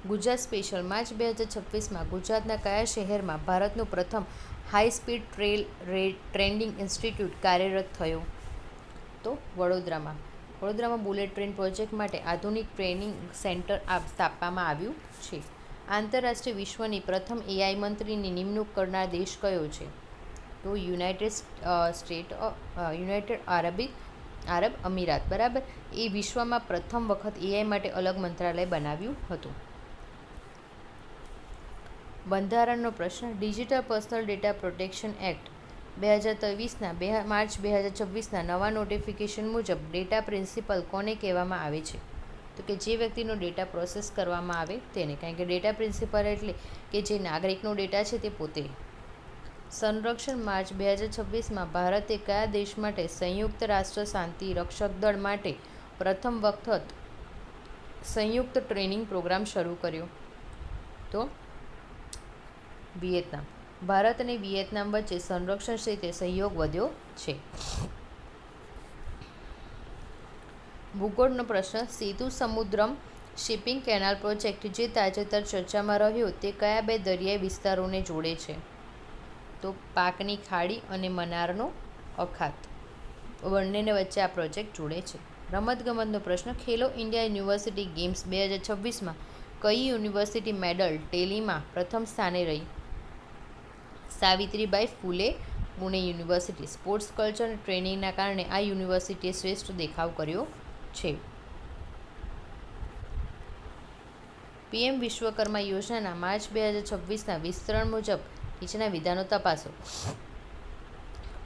ગુજરાત સ્પેશિયલ માર્ચ 2026માં ગુજરાતના કયા શહેરમાં ભારતનું પ્રથમ હાઈ સ્પીડ ટ્રેનિંગ ઇન્સ્ટિટ્યૂટ કાર્યરત થયો? તો વડોદરામાં. વડોદરામાં બુલેટ ટ્રેન પ્રોજેક્ટ માટે આધુનિક ટ્રેનિંગ સેન્ટર સ્થાપવામાં આવ્યું છે. આંતરરાષ્ટ્રીય વિશ્વની પ્રથમ એઆઈ મંત્રીની નિમણૂક કરનાર દેશ કયો છે? તો યુનાઇટેડ આરબ અમીરાત. બરાબર. એ વિશ્વમાં પ્રથમ વખત એઆઈ માટે અલગ મંત્રાલય બનાવ્યું હતું. બંધારણનો પ્રશ્ન, digital personal data protection act 2023ના માર્ચ 2026ના નવા નોટિફિકેશન મુજબ ડેટા પ્રિન્સિપલ કોને કહેવામાં આવે છે? તો કે જે વ્યક્તિનો ડેટા પ્રોસેસ કરવામાં આવે તેને, કારણ કે ડેટા પ્રિન્સિપલ એટલે કે જે નાગરિકનો ડેટા છે તે પોતે. સંરક્ષણ માર્ચ 2026માં ભારતે કયા દેશ માટે સંયુક્ત રાષ્ટ્ર શાંતિ રક્ષક દળ માટે પ્રથમ વખત સંયુક્ત ટ્રેનિંગ પ્રોગ્રામ શરૂ કર્યો? તો વિયેતનામ. ભારત અને વિયેતનામ વચ્ચે સંરક્ષણ ક્ષેત્રે સહયોગ વધ્યો છે. ભૂગોળનો પ્રશ્ન, સેતુ સમુદ્રમ શિપિંગ કેનાલ પ્રોજેક્ટ જે તાજેતર ચર્ચામાં રહ્યો તે કયા બે દરિયાઈ વિસ્તારોને જોડે છે? તો પાકની ખાડી અને મનારનો અખાત, બંનેને વચ્ચે આ પ્રોજેક્ટ જોડે છે. રમતગમતનો પ્રશ્ન, ખેલો ઇન્ડિયા યુનિવર્સિટી ગેમ્સ 2026માં કઈ યુનિવર્સિટી મેડલ ટેલીમાં પ્રથમ સ્થાને રહી? સાવિત્રીબાઈ ફૂલે પુણે યુનિવર્સિટી. સ્પોર્ટ્સ કલ્ચર અને ટ્રેનિંગના કારણે આ યુનિવર્સિટીએ શ્રેષ્ઠ દેખાવ કર્યો છે. પીએમ વિશ્વકર્મા યોજનાના માર્ચ 2026ના વિસ્તરણ મુજબ નીચેના વિધાનો તપાસો.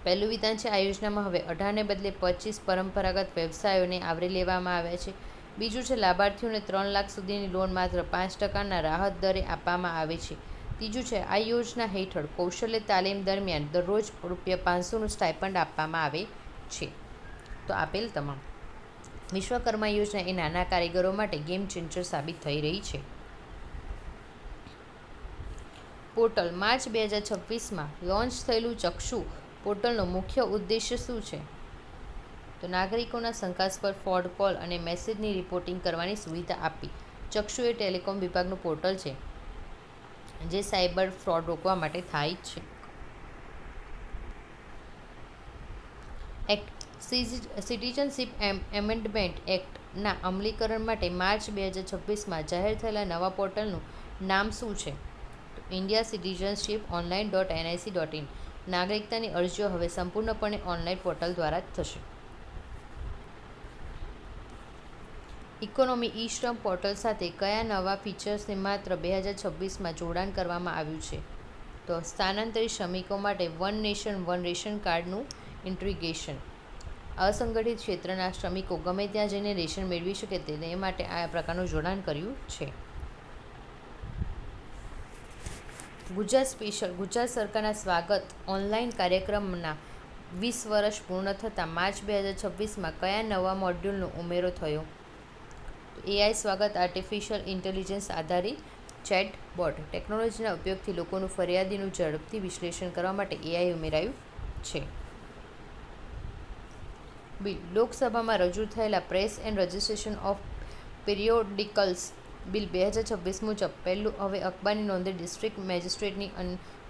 પહેલું વિધાન છે, આ યોજનામાં હવે 18 ને બદલે 25 પરંપરાગત વ્યવસાયોને આવરી લેવામાં આવ્યા છે. બીજું છે, લાભાર્થીઓને 3 લાખ સુધીની લોન માત્ર 5%ના રાહત દરે આપવામાં આવે છે. ત્રીજું છે, આ યોજના હેઠળ કૌશલ્ય તાલીમ દરમિયાન દરરોજ ₹500નું સ્ટાઇપન્ડ આપવામાં આવે છે. તો આપેલ તમામ. વિશ્વકર્મા યોજના એ નાના કારીગરો માટે ગેમ ચેન્જર સાબિત થઈ રહી છે. પોર્ટલ માર્ચ 2026માં લોન્ચ થયેલું ચક્ષુ પોર્ટલનો મુખ્ય ઉદ્દેશ્ય શું છે? તો નાગરિકોના શંકાસ્પદ ફ્રોડ કોલ અને મેસેજની રિપોર્ટિંગ કરવાની સુવિધા આપી. ચક્ષુ એ ટેલિકોમ વિભાગનું પોર્ટલ છે જે સાયબર ફ્રોડ રોકવા માટે થાય છે. સિટીઝનશીપ એમેન્ડમેન્ટ એક્ટના અમલીકરણ માટે માર્ચ 2026માં જાહેર થયેલા નવા પોર્ટલનું નામ શું છે? India citizenship online.nic.in. નાગરિકતાની અરજીઓ હવે સંપૂર્ણપણે ઓનલાઈન પોર્ટલ દ્વારા જ થશે. ઇકોનોમી ઈ-શ્રમ પોર્ટલ સાથે કયા નવા ફીચર્સને માત્ર 2026માં જોડાણ કરવામાં આવ્યું છે? તો સ્થાનાંતરિત શ્રમિકો માટે વન નેશન વન રેશન કાર્ડનું ઇન્ટિગ્રેશન. અસંગઠિત ક્ષેત્રના શ્રમિકો ગમે ત્યાં જઈને રેશન મેળવી શકે તે માટે આ પ્રકારનું જોડાણ કર્યું છે. ગુજરાત સ્પેશિયલ ગુજરાત સરકારના સ્વાગત ઓનલાઈન કાર્યક્રમના 20 વર્ષ પૂર્ણ થતાં માર્ચ 2026માં કયા નવા મોડ્યુલનો ઉમેરો થયો? એઆઈ સ્વાગત આર્ટિફિશિયલ ઇન્ટેલિજન્સ આધારિત ચેટબોટ ટેકનોલોજીના ઉપયોગથી લોકોનું ફરિયાદીનું ઝડપથી વિશ્લેષણ કરવા માટે એઆઈ ઉમેરાયું છે. બિલ લોકસભામાં રજૂ થયેલા press and registration of periodicals bill 2026 મુજબ પહેલું, હવે અખબારની નોંધણી ડિસ્ટ્રિક્ટ મેજિસ્ટ્રેટની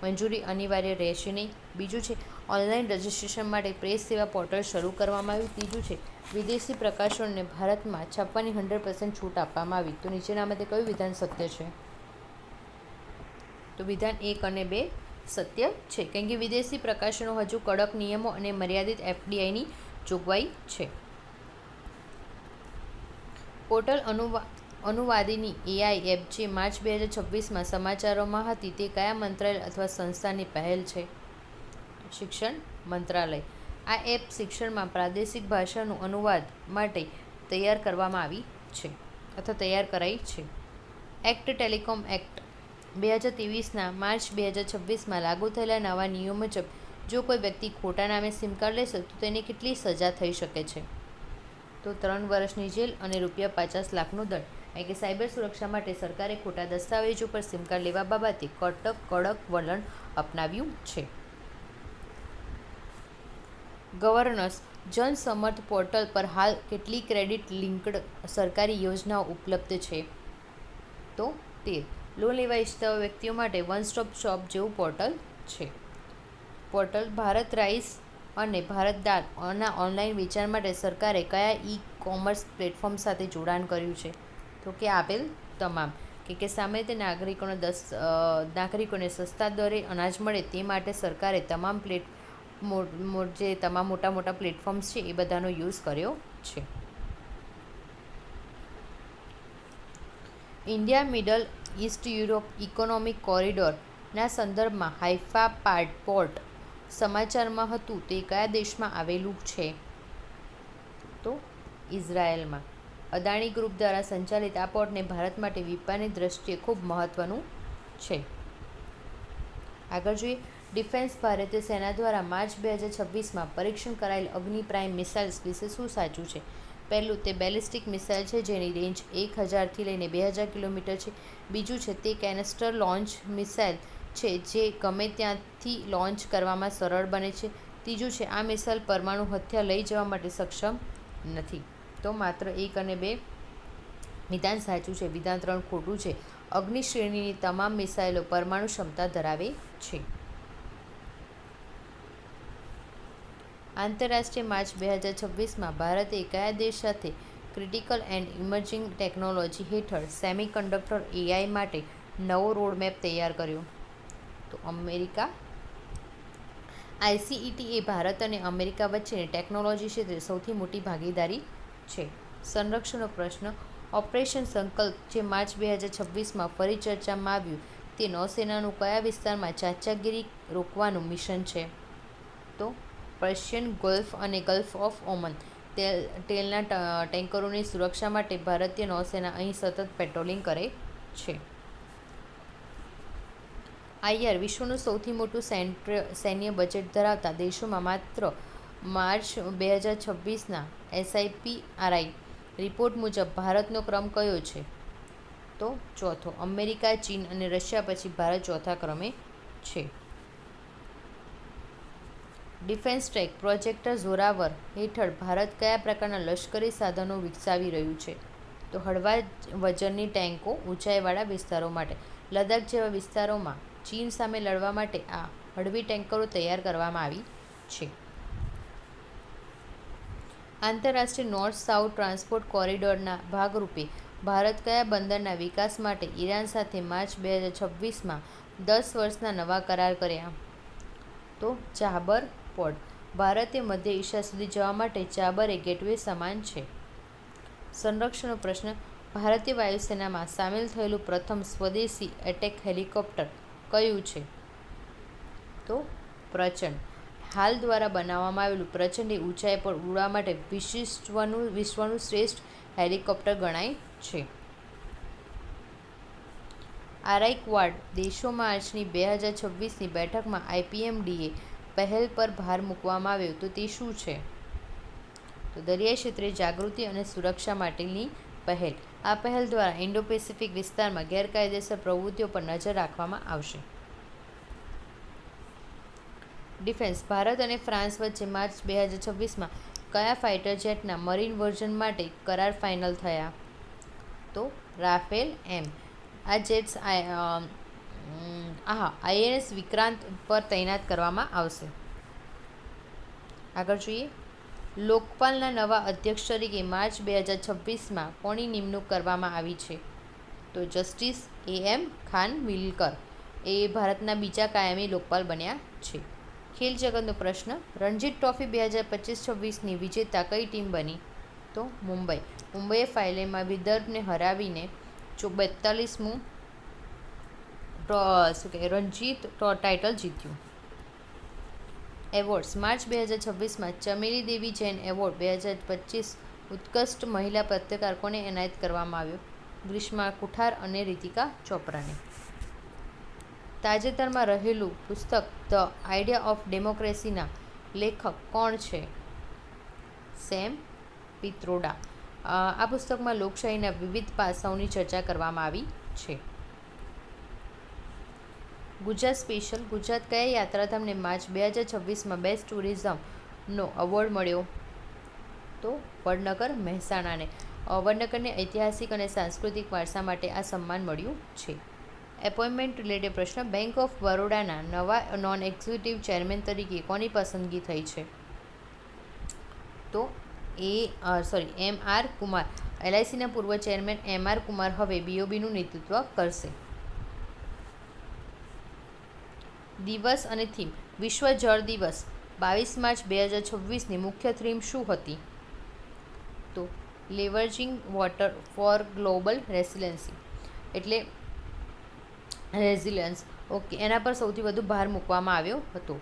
મંજૂરી અનિવાર્ય રહેશે નહીં. બીજું છે, ઓનલાઈન રજિસ્ટ્રેશન માટે પ્રેસ સેવા પોર્ટલ શરૂ કરવામાં આવ્યું. ત્રીજું છે, વિદેશી પ્રકાશનોને ભારતમાં છાપવાની 100% છૂટ આપવામાં આવી. તો નીચેનામાંથી કયું વિધાન સત્ય છે? તો વિધાન 1 અને 2 સત્ય છે, કેમ કે વિદેશી પ્રકાશનો હજુ કડક નિયમો અને મર્યાદિત FDIની જોગવાઈ છે. પોર્ટલ અનુવાદીની AI એપ જે માર્ચ 2026માં સમાચારોમાં હતી તે કયા મંત્રાલય અથવા સંસ્થાની પહેલ છે? શિક્ષણ મંત્રાલય. આ એપ શિક્ષણમાં પ્રાદેશિક ભાષાનું અનુવાદ માટે તૈયાર કરવામાં આવી છે અથવા તૈયાર કરાઈ છે. એક્ટ ટેલિકોમ એક્ટ 2023ના માર્ચ 2026માં લાગુ થયેલા નવા નિયમો મુજબ જો કોઈ વ્યક્તિ ખોટા નામે સિમ કાર્ડ લેશે તો તેને કેટલી સજા થઈ શકે છે? તો 3 વર્ષની જેલ અને ₹50 લાખનો દંડ. એટલે કે સાયબર સુરક્ષા માટે સરકારે ખોટા દસ્તાવેજો પર સિમ કાર્ડ લેવા બાબતે કડક વલણ અપનાવ્યું છે. ગવર્નર્સ જનસમર્થ પોર્ટલ પર હાલ કેટલી ક્રેડિટ લિંક્ડ સરકારી યોજનાઓ ઉપલબ્ધ છે? તો 13. લોન લેવા ઈચ્છતા વ્યક્તિઓ માટે વન સ્ટોપ શોપ જેવું પોર્ટલ છે. પોર્ટલ ભારત રાઈસ અને ભારત દાળના ઓનલાઈન વેચાણ માટે સરકારે કયા ઈ-કોમર્સ પ્લેટફોર્મ સાથે જોડાણ કર્યું છે? તો કે આપેલ તમામ, કે સામાન્ય રીતે નાગરિકોને સસ્તા દરે અનાજ મળે તે માટે સરકારે તમામ મોટા પ્લેટફોર્મ્સ છે એ બધાનો યુઝ કર્યો છે. India Middle East Europe economic કોરિડોરના સંદર્ભમાં હાઇફા પોર્ટ સમાચારમાં હતું તે કયા દેશમાં આવેલું છે? તો ઇઝરાયલમાં. અદાણી ગ્રુપ દ્વારા સંચાલિત આ પોર્ટને ભારત માટે વેપારની દ્રષ્ટિએ ખૂબ મહત્વનું છે. આગળ જોઈએ. ડિફેન્સ. ભારતીય સેના દ્વારા માર્ચ 2026માં પરીક્ષણ કરાયેલ અગ્નિ પ્રાઇમ મિસાઇલ્સ વિશે શું સાચું છે? પહેલું, તે બેલિસ્ટિક મિસાઇલ છે જેની રેન્જ 1000થી લઈને 2000 કિલોમીટર છે. બીજું છે તે કેનેસ્ટર લોન્ચ મિસાઇલ છે જે ગમે ત્યાંથી લોન્ચ કરવામાં સરળ બને છે. ત્રીજું છે આ મિસાઇલ પરમાણુ હથિયાર લઈ જવા માટે સક્ષમ નથી. તો માત્ર 1 અને 2 વિધાન સાચું છે. વિધાન 3 ખોટું છે. અગ્નિ શ્રેણીની તમામ મિસાઇલો પરમાણુ ક્ષમતા ધરાવે છે. આંતરરાષ્ટ્રીય માર્ચ 2026માં ભારતે કયા દેશ સાથે ક્રિટિકલ એન્ડ ઇમર્જિંગ ટેકનોલોજી હેઠળ સેમિકન્ડક્ટર AI માટે નવો રોડમેપ તૈયાર કર્યો? તો અમેરિકા. ICET એ ભારત અને અમેરિકા વચ્ચેની ટેકનોલોજી ક્ષેત્રે સૌથી મોટી ભાગીદારી છે. સંરક્ષણનો પ્રશ્ન. ઓપરેશન સંકલ્પ જે માર્ચ 2026માં ફરી ચર્ચામાં આવ્યું તે નૌસેનાનું કયા વિસ્તારમાં ચાંચિયાગીરી રોકવાનું મિશન છે? તો પર્શિયન ગલ્ફ અને ગલ્ફ ઓફ ઓમન. તેલના ટેન્કરોની સુરક્ષા માટે ભારતીય નૌસેના અહીં સતત પેટ્રોલિંગ કરે છે. IR વિશ્વનું સૌથી મોટું સૈન્ય બજેટ ધરાવતા દેશોમાં માત્ર માર્ચ 2026ના SIPRI રિપોર્ટ મુજબ ભારતનો ક્રમ કયો છે? તો ચોથો. અમેરિકા, ચીન અને રશિયા પછી ભારત ચોથા ક્રમે છે. ડિફેન્સ ટેક પ્રોજેક્ટ ઝોરાવર હેઠળ ભારત કયા પ્રકારના લશ્કરી સાધનો વિકસાવી રહ્યું છે? તો હળવા વજનની ટેન્કો ઊંચાઈવાળા વિસ્તારો માટે. લદ્દાખ જેવા વિસ્તારોમાં ચીન સામે લડવા માટે આ હળવી ટેન્કરો તૈયાર કરવામાં આવી છે. આંતરરાષ્ટ્રીય નોર્થ સાઉથ ટ્રાન્સપોર્ટ કોરિડોરના ભાગરૂપે ભારત કયા બંદરના વિકાસ માટે ઈરાન સાથે માર્ચ 2026માં 10 વર્ષના નવા કરાર કર્યા? તો ચાબર પોર્ટ. ભારતે મધ્ય એશિયા સુધી જવા માટે ચાબર એ ગેટવે સમાન છે. સંરક્ષણનો પ્રશ્ન. ભારતીય વાયુસેનામાં સામેલ થયેલું પ્રથમ સ્વદેશી એટેક હેલિકોપ્ટર કયું છે? તો પ્રચંડ. હાલ દ્વારા બનાવવામાં આવેલું પ્રચંડ એ ઊંચાઈ પર ઉડવા માટે વિશ્વનું શ્રેષ્ઠ હેલિકોપ્ટર ગણાય છે. આરાઇક્વાડ દેશો માર્ચની 2026ની બેઠકમાં IPMDA પહેલ પર ભાર મૂકવામાં આવ્યો તો તે શું છે? તો દરિયાઈ ક્ષેત્રે જાગૃતિ અને સુરક્ષા માટેની પહેલ. આ પહેલ દ્વારા ઇન્ડો પેસિફિક વિસ્તારમાં ગેરકાયદેસર પ્રવૃત્તિઓ પર નજર રાખવામાં આવશે. ડિફેન્સ. ભારત અને ફ્રાન્સ વચ્ચે માર્ચ 2026માં કયા ફાઇટર જેટના મરીન વર્ઝન માટે કરાર ફાઇનલ થયા? તો રાફેલ M. આ જેટ્સ INS વિક્રાંત પર તૈનાત કરવામાં આવશે. આગળ જોઈએ. લોકપાલના નવા અધ્યક્ષ તરીકે માર્ચ 2026માં કોની નિમણૂક કરવામાં આવી છે? તો જસ્ટિસ AM ખાનવિલકર. એ ભારતના બીજા કાયમી લોકપાલ બન્યા છે. ખેલ જગતનો પ્રશ્ન, રણજી ટ્રોફી 2025-26ની વિજેતા કઈ ટીમ બની? તો મુંબઈએ ફાઇનલમાં વિદર્ભને હરાવીને 42મું રણજી ટાઇટલ જીત્યું. એવોર્ડ્સ, માર્ચ 2026માં ચમેલી દેવી જૈન એવોર્ડ 2025 ઉત્કૃષ્ટ મહિલા પત્રકાર કોને એનાયત કરવામાં આવ્યો? ગ્રીષ્મા કુઠાર અને રીતિકા ચોપરાને. તાજેતરમાં રહેલું પુસ્તક ધ આઇડિયા ઓફ ડેમોક્રેસીના લેખક કોણ છે? સેમ પિત્રોડા. આ પુસ્તકમાં લોકશાહીના વિવિધ પાસાઓની ચર્ચા કરવામાં આવી છે. ગુજરાત સ્પેશિયલ, ગુજરાત કયા યાત્રાધામને માર્ચ 2026માં બેસ્ટ ટુરિઝમનો એવોર્ડ મળ્યો? તો વડનગર મહેસાણાને. વડનગરને ઐતિહાસિક અને સાંસ્કૃતિક વારસા માટે આ સન્માન મળ્યું છે. એપોઇન્ટમેન્ટ રિલેટેડ પ્રશ્ન, બેંક ઓફ બરોડાના નવા નોન એક્ઝિક્યુટિવ ચેરમેન તરીકે કોની પસંદગી થઈ છે? તો એમ.આર. કુમાર. એલઆઈસીના પૂર્વ ચેરમેન એમ.આર. કુમાર હવે બીઓબીનું નેતૃત્વ કરશે. દિવસ અને થીમ, વિશ્વ જળ દિવસ 22 માર્ચ 2026ની મુખ્ય થીમ શું હતી? તો લેવરેજિંગ વોટર ફોર ગ્લોબલ રેસિલિયન્સી, એટલે રેઝિલિયન્સ. ઓકે, એના પર સૌથી વધુ ભાર મૂકવામાં આવ્યો હતો.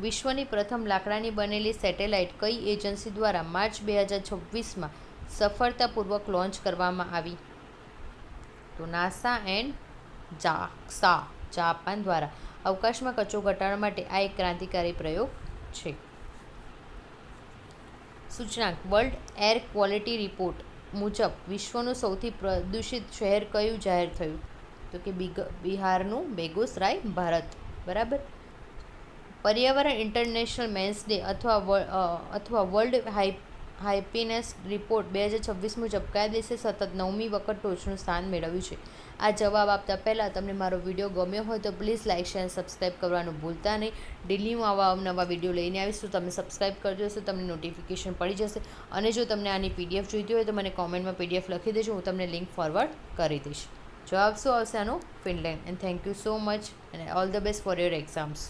વિશ્વની પ્રથમ લાકડાની બનેલી સેટેલાઇટ કઈ એજન્સી દ્વારા માર્ચ 2026માં સફળતાપૂર્વક લોન્ચ કરવામાં આવી? તો નાસા એન્ડ જાક્સા, જાપાન દ્વારા. અવકાશમાં કચરો ઘટાડવા માટે આ એક ક્રાંતિકારી પ્રયોગ છે. સૂચનાંક, વર્લ્ડ એર ક્વોલિટી રિપોર્ટ મુજબ વિશ્વનું સૌથી પ્રદૂષિત શહેર કયું જાહેર થયું? તો કે બિહારનું બેગુસરાય, ભારત. બરાબર. પર્યાવરણ ઇન્ટરનેશનલ મેન્સ ડે અથવા વર્લ્ડ હેપીનેસ રિપોર્ટ 2026 મુજબ કયા દેશે સતત 9મી વખત ટોચનું સ્થાન મેળવ્યું છે? આ જવાબ આપતા પહેલાં તમને મારો વિડીયો ગમ્યો હોય તો પ્લીઝ લાઇક, શેર અને સબસ્ક્રાઈબ કરવાનું ભૂલતા નહીં. ડેલી હું આવા નવા વિડીયો લઈને આવીશ તો તમે સબસ્ક્રાઈબ કરજો, તો તમને નોટિફિકેશન પડી જશે. અને જો તમને આની પીડીએફ જોઈતી હોય તો મને કોમેન્ટમાં પીડીએફ લખી દેજો, હું તમને લિંક ફોરવર્ડ કરી દઈશ. જવાબ શું આવશે આનો? Finland. And thank you so much and all the best for your exams.